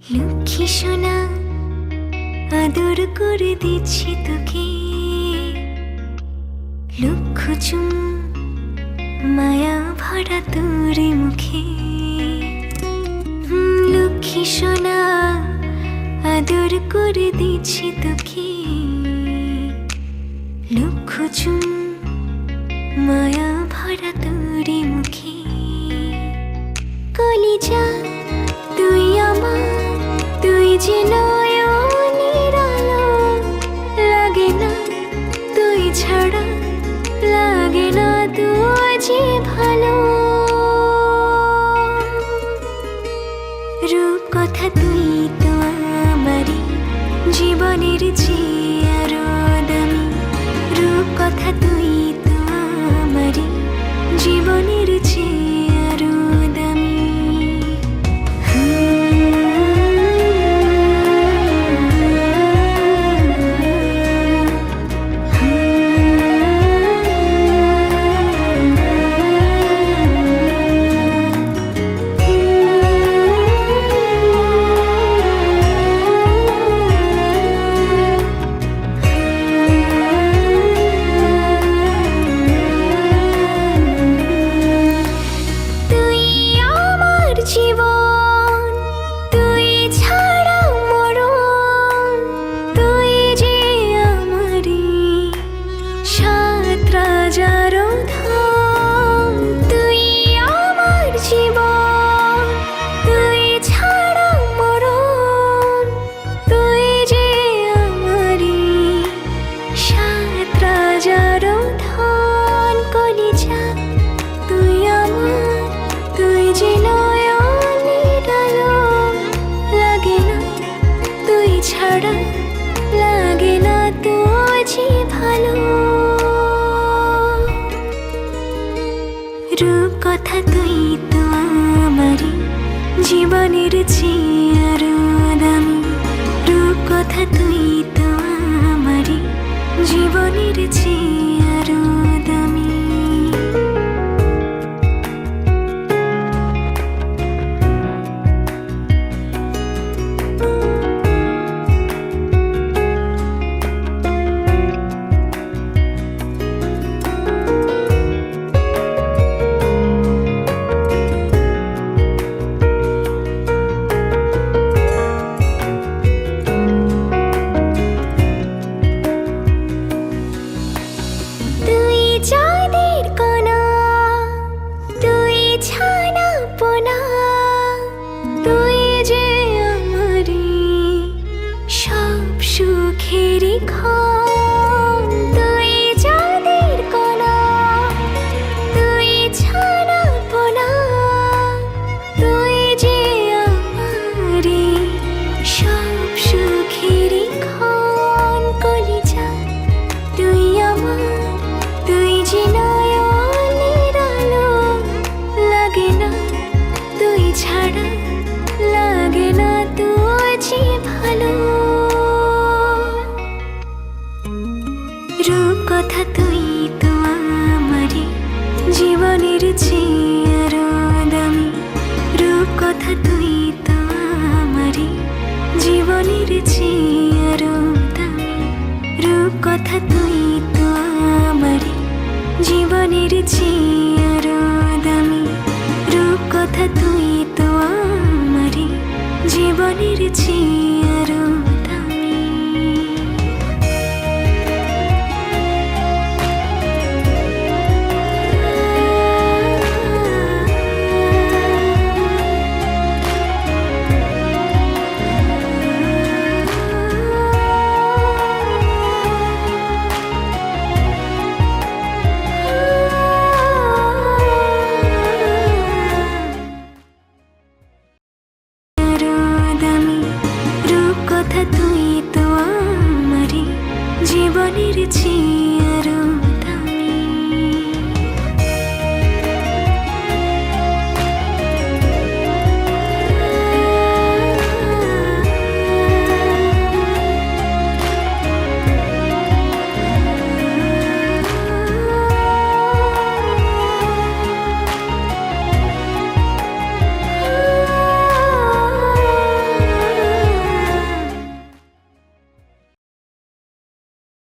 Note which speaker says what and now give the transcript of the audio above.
Speaker 1: লক্ষ্মী সোনা আদর করে দিচ্ছি তোকে, লক্ষ চুম মায়া ভরা তোর মুখে। লক্ষ্মী সোনা আদর করে দিচ্ছি তোকে, লক্ষ চুম মায়া ভরা তোর মুখে। কলিজা তুই আমার, তুই যে নয়নের আলো, লাগে না তুই ছাড়া, লাগে না তুই যে ভালো। রূপ কথা তুই তো আমারই জীবনের চেয়ে আরো দামি, রূপ কথা তুই তো আমারই জীবনের চেয়ে আরো দামি। লাগে না তুই যে ভালো। রূপ কথা তুই তো আমারই জীবনের চেয়ে আরো দামি, রূপ কথা তুই তো আমারই জীবনের চেয়ে আরো দামি। সুখেরি ক্ষণ তুই চাঁদের কণা, তুই ছানা পোনা, তুই যে আমারি সব সুখেরি ক্ষণ। কলিজা তুই আমার, তুই যে নয়নের আলো, লাগে না তুই ছাড়া, লাগে না তুই যে ভালো। রূপ কথা তুই তো আমারই জীবনের চেয়ে আরো দামি, রূপ কথা তুই তো আমারই জীবনের চেয়ে আরো দামি, রূপ কথা তুই তো আমারই জীবনের চেয়ে আরো দামি, রূপ কথা তুই তো আমারই জীবনের চেয়ে